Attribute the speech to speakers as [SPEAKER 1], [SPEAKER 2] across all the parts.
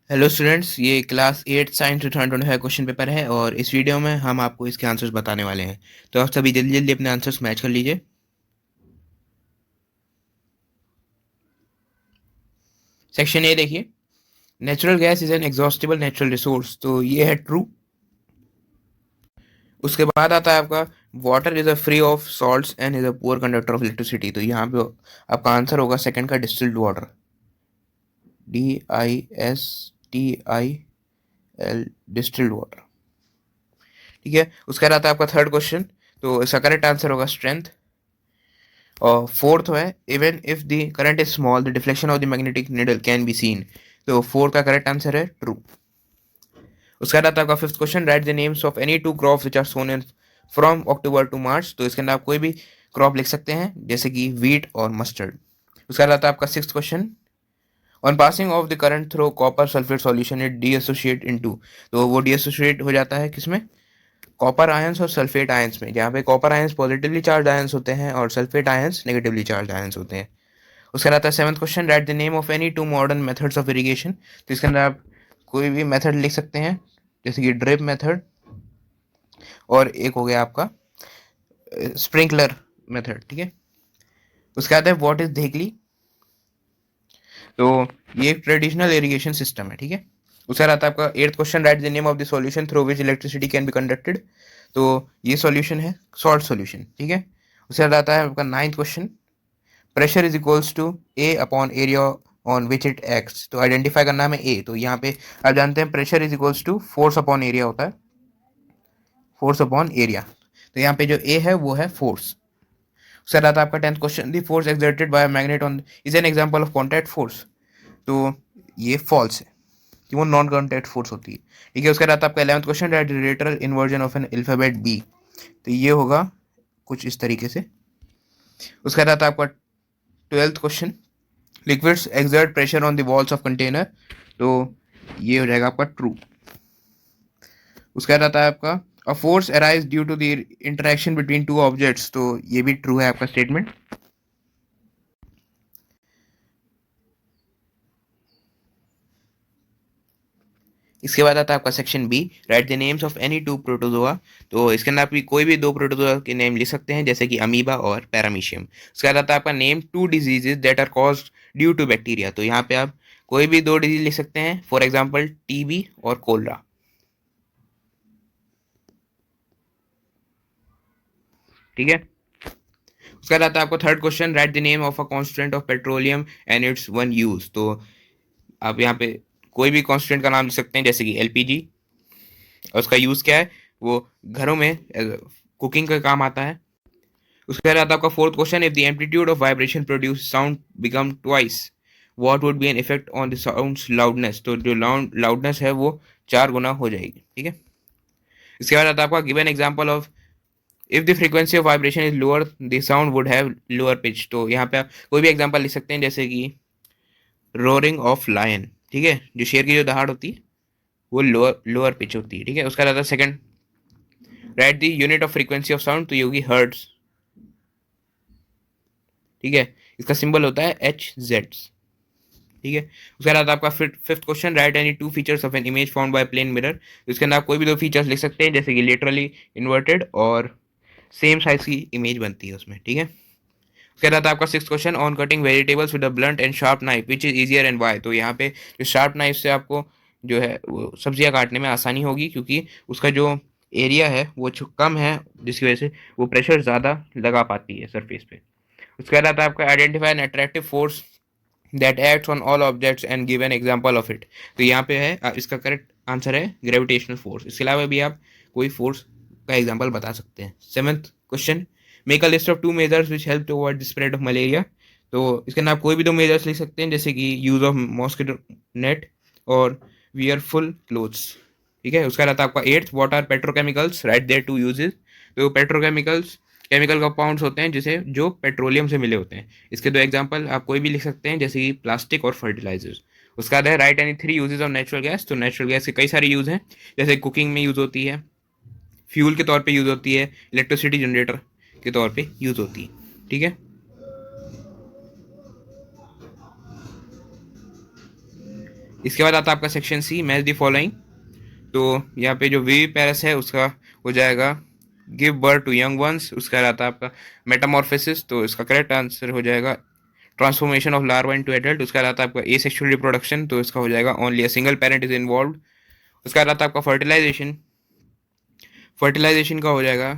[SPEAKER 1] Hello students, ये class 8 science 2025 question paper है और इस वीडियो में हम आपको इसके आंसर्स बताने वाले हैं। तो आप सभी जल्दी जल्दी अपने आंसर्स मैच कर लीजिए। सेक्शन ए देखिए, natural gas is an exhaustible natural resource, तो ये है ट्रू। उसके बाद आता है आपका water is a free of salts and is a poor conductor of electricity, तो यहाँ पे आपका आंसर होगा सेकंड का distilled water, DISTIL, distilled water. ठीक है, उसके बाद आता है आपका थर्ड क्वेश्चन, तो इसका करेक्ट आंसर होगा स्ट्रेंथ। और फोर्थ है even if the current is small the deflection of the magnetic needle can be seen, तो फोर्थ का करेक्ट आंसर है ट्रू। उसके बाद आपका fifth question, write the names of any two crops which are sown in from October to March, तो इसके अंदर आप कोई भी क्रॉप लिख सकते हैं जैसे कि वीट और मस्टर्ड। उसके बाद आता है आपका six question, on passing of the current through copper sulphate solution it dissociate into, तो वो डीएसोसिएट हो जाता है किसमें, कॉपर आयंस और सल्फेट आयंस में, जहाँ पे copper ions positively charge ions होते हैं और sulphate ions negatively charge ions होते हैं। उसके बाद आता है seventh question, write the name of any two modern methods of irrigation, तो इसके अंदर आप कोई भी मेथड लिख सकते हैं जैसे कि ड्रिप मेथड और एक हो गया आपका स्प्रिंकलर मेथड। ठीक है, उसके बाद है व्हाट इज धेकली, तो ये एक ट्रेडिशनल इरिगेशन सिस्टम है। ठीक है, उसके बाद आता है आपका eighth question, write the name of the solution through which electricity can be conducted, तो ये सॉल्यूशन है सॉल्ट सॉल्यूशन। ठीक है, उसके बाद आता है आपका ninth question, pressure is equals to a upon area on which it acts, तो आइडेंटिफाई करना है ए, तो यहाँ पे आप जानते हैं pressure is equals to force upon area होता है, फोर्स अपॉन एरिया, तो यहाँ पे जो ए है वो है फोर्स। उसके बाद आपका tenth question, the force exerted by magnet on is an example of contact force, तो ये फॉल्स है कि वो नॉन कॉन्टैक्ट फोर्स होती है। ठीक है, उसके बाद आपका 11th question, write lateral inversion of an alphabet B, तो ये होगा कुछ इस तरीके से। उसके बाद आपका 12th question, liquids exert pressure on the walls of container, तो ये हो जाएगा आपका ट्रू। उसके बाद आता है आपका a force arise due to the interaction between two objects, तो ये भी ट्रू है आपका स्टेटमेंट। इसके बाद आता है आपका section B, write the names of any two protozoa, तो इसके अंदर आप कोई भी दो प्रोटोजोआ के नेम लिख सकते हैं जैसे कि अमीबा और पैरामीशियम। उसके बाद आता है आपका name two diseases that are caused due to bacteria, तो यहाँ पे आप कोई भी दो डिजीज लिख सकते हैं, फॉर एग्जाम्पल टीबी और कोलरा। ठीक है, उसके बाद आता है आपको third question, write the name of a constant of petroleum and it's one use, तो आप यहाँ पे कोई भी कॉन्स्टेंट का नाम लिख सकते हैं जैसे कि एलपीजी, और उसका यूज क्या है, वो घरों में कुकिंग का काम आता है। उसके बाद आता है आपका fourth question, if the amplitude of vibration produce sound become twice what would be an effect on the sounds loudness, तो जो लाउडनेस है वो 4 गुना हो जाएगी। ठीक है, इसके बाद आता है आपका given example of if the frequency of vibration is lower the sound would have lower pitch, तो यहाँ पे आप कोई भी एग्जांपल लिख सकते हैं जैसे कि रोरिंग ऑफ लायन। ठीक है, जो शेर की जो दहाड़ होती है वो लोअर लोअर पिच होती है। ठीक है, उसका आता है second, right the unit of frequency of sound, तो ये होगी हर्ट्ज। ठीक है, इसका सिंबल होता है HZ। ठीक है, उसके बाद आपका fifth question, write any two features of an image found by plane mirror, इसके अंदर आप कोई भी दो फीचर्स लिख सकते हैं जैसे कि लेटरली इन्वर्टेड और सेम साइज की इमेज बनती है उसमें। ठीक है, उसके बाद आपका six question, on cutting vegetables with a blunt and sharp knife which is easier and why, तो यहाँ पे जो शार्प नाइफ से आपको जो है वो सब्जियां काटने में आसानी होगी क्योंकि उसका जो एरिया है वो कम है, जिसकी वजह से वो प्रेशर ज़्यादा लगा पाती है सरफेस पे। उसके बाद आपका identify an attractive force that acts on all objects and give an example of it, तो यहाँ पे है इसका करेक्ट आंसर है ग्रेविटेशनल फोर्स। इसके अलावा भी आप कोई फोर्स का एग्जांपल बता सकते हैं। Seventh question, make a list of two measures which help to avoid the spread of malaria, तो इसके अंदर आप कोई भी दो मेजर्स लिख सकते हैं जैसे कि यूज ऑफ मॉस्किटो नेट और वियर फुल क्लोथ्स। ठीक है, उसका रहता है आपका eighth, what are petrochemicals, write their two uses, तो पेट्रोकेमिकल्स केमिकल कंपाउंड्स होते हैं जिसे जो पेट्रोलियम से मिले होते हैं। इसके दो एग्जांपल आप कोई भी लिख सकते हैं जैसे कि प्लास्टिक और फर्टिलाइजर्स। उसका बाद है right any three uses of natural gas, तो नेचुरल गैस के कई सारे यूज हैं जैसे कुकिंग में यूज होती है, फ्यूल के तौर पे यूज होती है, इलेक्ट्रिसिटी जनरेटर के तौर पे यूज होती है। ठीक है, इसके बाद आता है आपका section C, match the following. तो यहाँ पे जो वी पैरस है उसका हो जाएगा give birth to young ones. उसका रहता है आपका मेटामॉर्फोसिस, तो इसका करेक्ट आंसर हो जाएगा transformation of larva into adult. उसका रहता है आपका एसेक्सुअल रिप्रोडक्शन, तो इसका हो जाएगा only a single parent is involve. उसका रहता है आपका फर्टिलाइजेशन, फर्टिलाइजेशन का हो जाएगा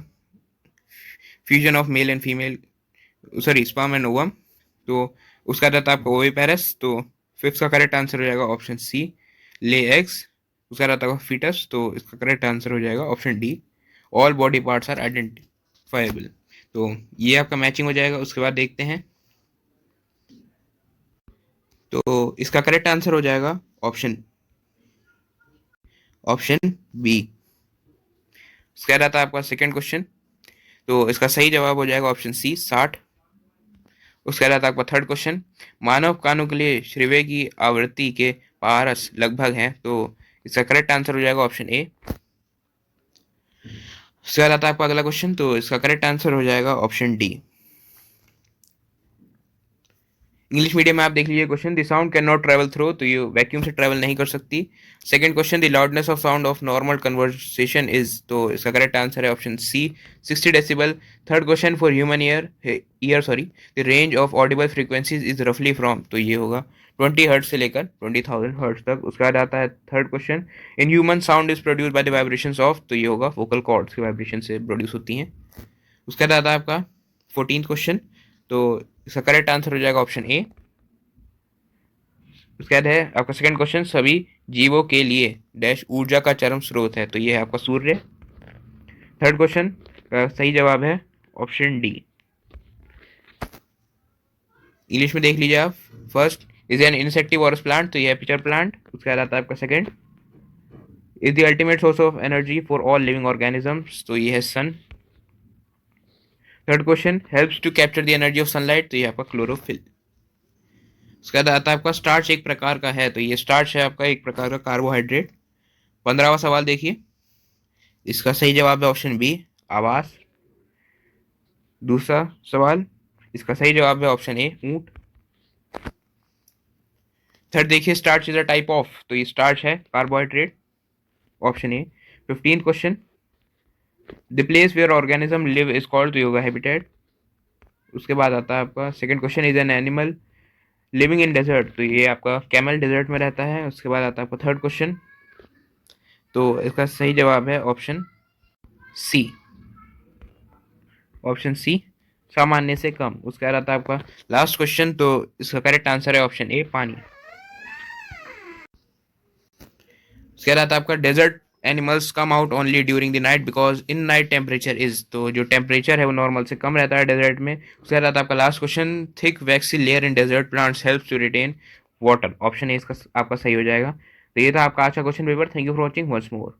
[SPEAKER 1] fusion of male and female, sorry sperm and ovum. तो उसका रहता है आपका ओविपेरस। तो फिफ्थ का करेक्ट आंसर हो जाएगा ऑप्शन सी, ले एग्स। उसका रहता है फीटस, तो इसका करेक्ट आंसर हो जाएगा option D, all body parts are identifiable. तो ये आपका मैचिंग हो जाएगा। उसके बाद देखते हैं, तो इसका करेक्ट आंसर हो जाएगा ऑप्शन ऑप्शन बी। इसका रहता है आपका सेकंड क्वेश्चन, तो इसका सही जवाब हो जाएगा ऑप्शन सी, 60। उसके बाद आपका थर्ड क्वेश्चन, मानव कानों के लिए श्रीवे की आवृत्ति के पारस लगभग हैं, तो इसका करेक्ट आंसर हो जाएगा ऑप्शन ए। उसके बाद आता है आपका अगला क्वेश्चन, तो इसका करेक्ट आंसर हो जाएगा ऑप्शन डी। इंग्लिश मीडियम में आप देख लीजिए question, the sound can not travel through, तो ये वैक्यूम से ट्रेवल नहीं कर सकती। Second question, the loudness of sound of normal conversation is, तो इसका करेक्ट आंसर है option C, 60 decibel. Third question, for human ear the range of audible frequencies is रफली फ्रॉम, तो ये होगा 20 हर्ट्ज से लेकर 20,000 हर्ट्ज तक। उसके बाद आता है third question, in human sound is produce by the vibrations of, तो ये होगा वोकल कॉर्ड्स के वाइब्रेशन से प्रोड्यूस होती हैं। उसके बाद आता है आपका 14th क्वेश्चन, तो इसका करेक्ट आंसर हो जाएगा ऑप्शन ए। उसके बाद है आपका सेकंड क्वेश्चन, सभी जीवों के लिए डैश ऊर्जा का चरम स्रोत है, तो ये है आपका सूर्य। थर्ड क्वेश्चन का सही जवाब है ऑप्शन डी। इंग्लिश में देख लीजिए आप, first is an insectivorous plant, तो ये है पिचर प्लांट। उसके बाद आता है आपका second, is the ultimate source of energy for all living organisms, तो ये है sun. Third question, helps to capture the energy of sunlight, तो ये आपका क्लोरोफिल। उसके बाद आता है आपका स्टार्च एक प्रकार का है, तो ये स्टार्च है आपका एक प्रकार का कार्बोहाइड्रेट। 15वां सवाल देखिए, इसका सही जवाब है ऑप्शन बी, आवास। दूसरा सवाल, इसका सही जवाब है ऑप्शन ए, ऊंट। थर्ड देखिए, starch is a type of, तो ये स्टार्च है carbohydrate, option A. 15th question, the place where organism live is called, तो ये होगा हैबिटेट। उसके बाद आता है आपका second question, is an animal living in desert, तो ये आपका कैमल डेजर्ट में रहता है। उसके बाद आता है आपका थर्ड क्वेश्चन, तो इसका सही जवाब है ऑप्शन सी, ऑप्शन सी, सामान्य से कम। उसका रहता है आपका लास्ट क्वेश्चन, तो इसका करेक्ट आंसर है ऑप्शन ए, पानी। उसका रहता है आपका desert animals come out only during the night because in night temperature is, तो जो टेम्परेचर है वो नॉर्मल से कम रहता है डेजर्ट में। उसका रहता है आपका last question, thick waxy layer in desert plants helps to retain water, option A इसका आपका सही हो जाएगा। तो ये था आपका आज का question paper. Thank you for watching once more.